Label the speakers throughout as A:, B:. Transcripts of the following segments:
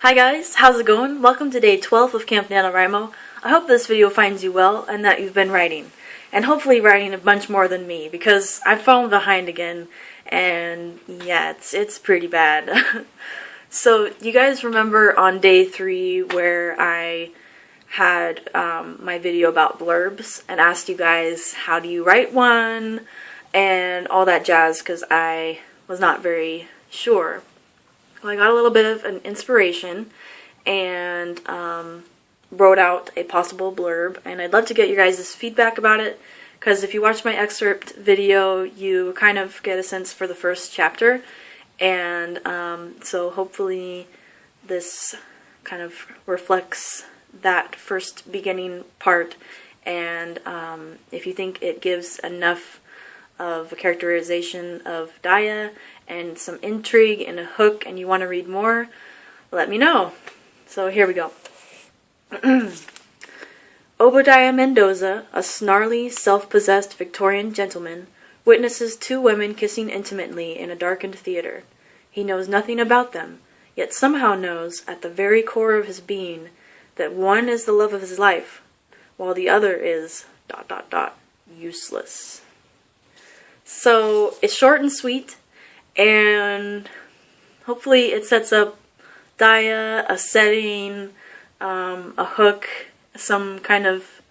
A: Hi guys, how's it going? Welcome to day 12 of Camp Nanowrimo. I hope this video finds you well and that you've been writing. And hopefully writing a bunch more than me, because I've fallen behind again, and yeah, it's pretty bad. So, you guys remember on day 3 where I had my video about blurbs and asked you guys how do you write one and all that jazz, because I was not very sure. Well, I got a little bit of an inspiration and wrote out a possible blurb, and I'd love to get your guys' feedback about it, because if you watch my excerpt video, you kind of get a sense for the first chapter, and so hopefully this kind of reflects that first beginning part, and if you think it gives enough of a characterization of Daya and some intrigue and a hook and you want to read more, let me know. So here we go. Obadiah Mendoza, a snarly, self-possessed Victorian gentleman, witnesses two women kissing intimately in a darkened theater. He knows nothing about them, yet somehow knows at the very core of his being that one is the love of his life, while the other is ... useless. So it's short and sweet, and hopefully it sets up Daya, a setting, a hook, some kind of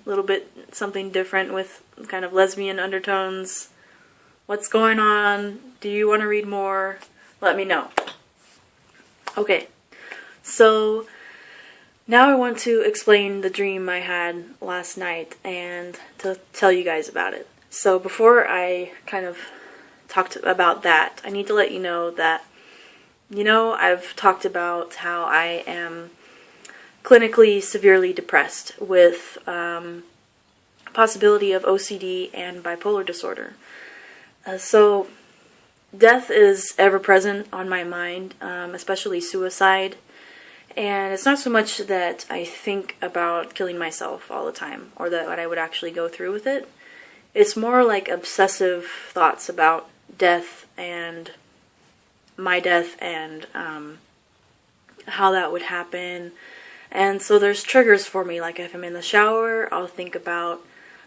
A: little bit something different with kind of lesbian undertones. What's going on? Do you want to read more? Let me know. Okay, so now I want to explain the dream I had last night and to tell you guys about it. So before I kind of talked about that, I need to let you know that, I've talked about how I am clinically severely depressed with possibility of OCD and bipolar disorder. So death is ever present on my mind, especially suicide. And it's not so much that I think about killing myself all the time, or that I would actually go through with it. It's more like obsessive thoughts about death and my death and how that would happen. And so there's triggers for me, like if I'm in the shower, I'll think about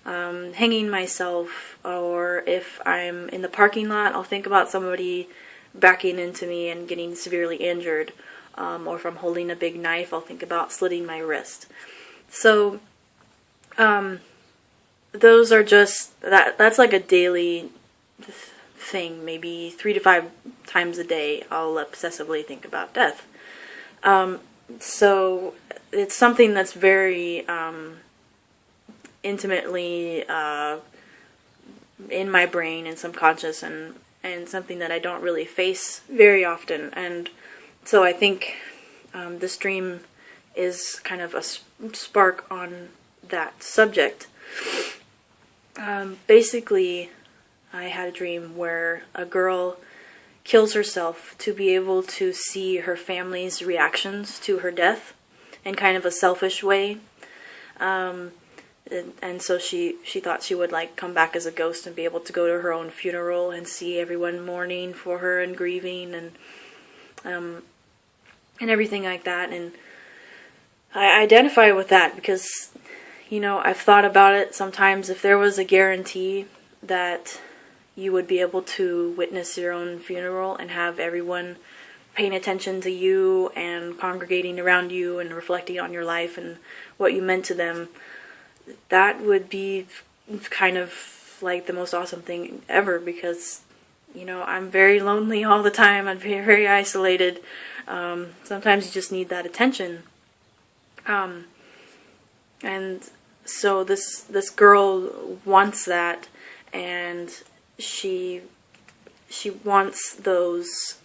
A: hanging myself, or if I'm in the parking lot, I'll think about somebody backing into me and getting severely injured. Or if I'm holding a big knife, I'll think about slitting my wrist. So, those are just, that's like a daily thing. Maybe 3 to 5 times a day I'll obsessively think about death. So it's something that's very intimately in my brain and subconscious, and something that I don't really face very often. And so I think this dream is kind of a spark on that subject. Basically, I had a dream where a girl kills herself to be able to see her family's reactions to her death in kind of a selfish way. And so she thought she would come back as a ghost and be able to go to her own funeral and see everyone mourning for her and grieving and everything like that. And I identify with that because I've thought about it sometimes. If there was a guarantee that you would be able to witness your own funeral and have everyone paying attention to you and congregating around you and reflecting on your life and what you meant to them, that would be kind of like the most awesome thing ever, because, I'm very lonely all the time. I'm very isolated. Sometimes you just need that attention. And so this girl wants that, and she wants those,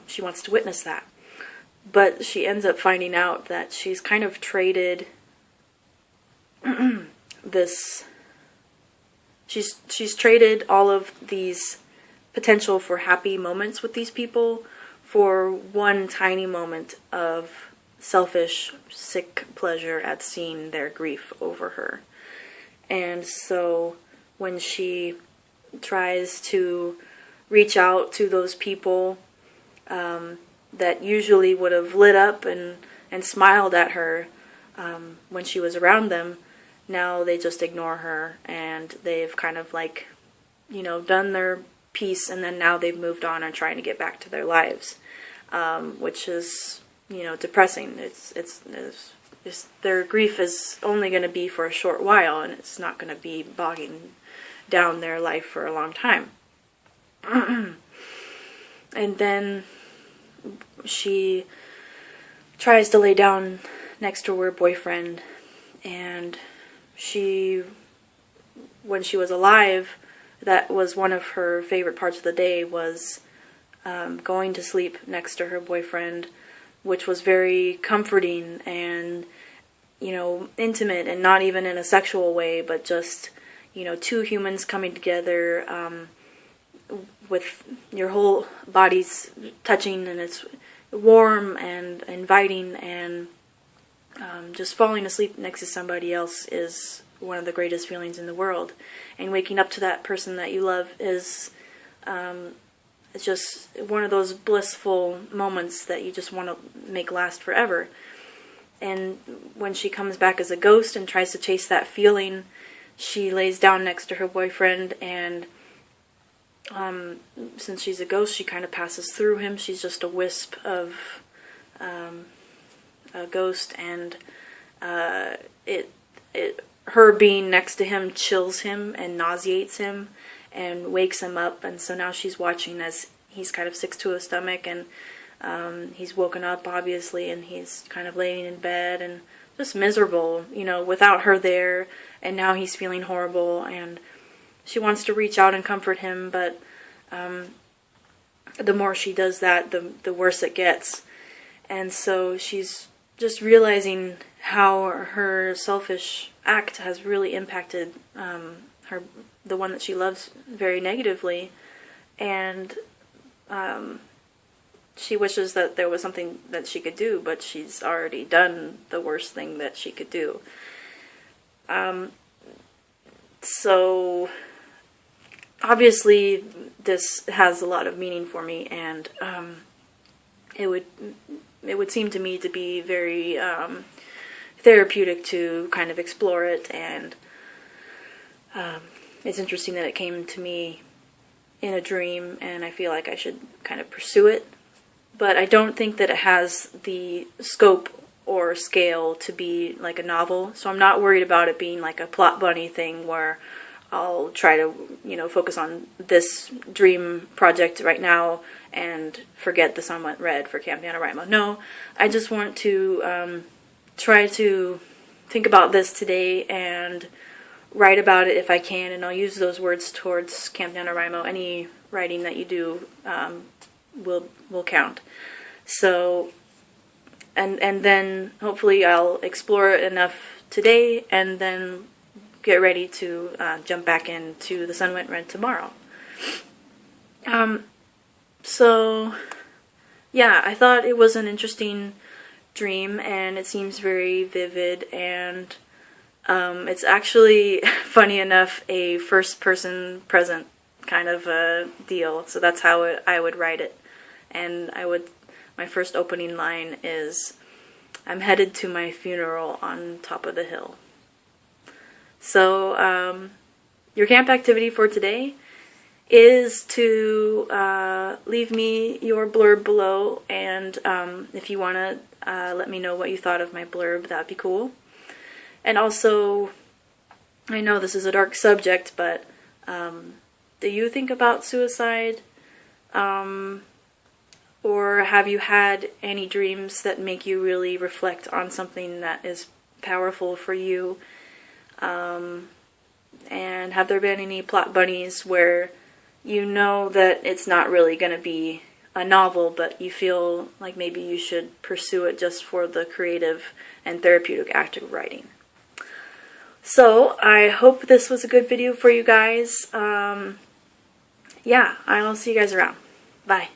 A: she wants to witness that. But she ends up finding out that she's kind of traded she's traded all of these potential for happy moments with these people for one tiny moment of selfish, sick pleasure at seeing their grief over her. And so when she tries to reach out to those people that usually would have lit up and smiled at her when she was around them. Now they just ignore her, and they've kind of like, you know, done their piece, and then now they've moved on and trying to get back to their lives, which is, you know, depressing. It's their grief is only going to be for a short while, and it's not going to be bogging down their life for a long time. And then she tries to lay down next to her boyfriend, and when she was alive, that was one of her favorite parts of the day, was going to sleep next to her boyfriend, which was very comforting and, you know, intimate, and not even in a sexual way, but just, you know, two humans coming together with your whole bodies touching, and it's warm and inviting, and just falling asleep next to somebody else is one of the greatest feelings in the world. And waking up to that person that you love is it's just one of those blissful moments that you just want to make last forever. And when she comes back as a ghost and tries to chase that feeling, she lays down next to her boyfriend, and since she's a ghost, she kind of passes through him. She's just a wisp of a ghost, and her being next to him chills him and nauseates him and wakes him up. And so now she's watching as he's kind of sick to his stomach, and he's woken up, obviously, and he's kind of laying in bed and just miserable, you know, without her there. And now he's feeling horrible, and she wants to reach out and comfort him, but the more she does that, the worse it gets. And so she's just realizing how her selfish act has really impacted the one that she loves very negatively, and she wishes that there was something that she could do, but she's already done the worst thing that she could do. So obviously this has a lot of meaning for me, and it would seem to me to be very therapeutic to kind of explore it, and it's interesting that it came to me in a dream, and I feel like I should kind of pursue it. But I don't think that it has the scope or scale to be like a novel, so I'm not worried about it being like a plot bunny thing where I'll try to, you know, focus on this dream project right now and forget The Sun Went Red for Camp Nanowrimo. No, I just want to try to think about this today and write about it if I can, and I'll use those words towards Camp Nanowrimo. Any writing that you do will count. So, and then hopefully I'll explore it enough today, and then get ready to jump back into The Sun Went Red tomorrow. So, yeah, I thought it was an interesting dream, and it seems very vivid, and it's actually, funny enough, a first-person present kind of a deal, so that's how I would write it. And my first opening line is, "I'm headed to my funeral on top of the hill." So, your camp activity for today is to leave me your blurb below, and if you want to let me know what you thought of my blurb, that'd be cool. And also, I know this is a dark subject, but do you think about suicide? Or have you had any dreams that make you really reflect on something that is powerful for you? And have there been any plot bunnies where you know that it's not really going to be a novel, but you feel like maybe you should pursue it just for the creative and therapeutic act of writing? So, I hope this was a good video for you guys. Yeah, I'll see you guys around. Bye.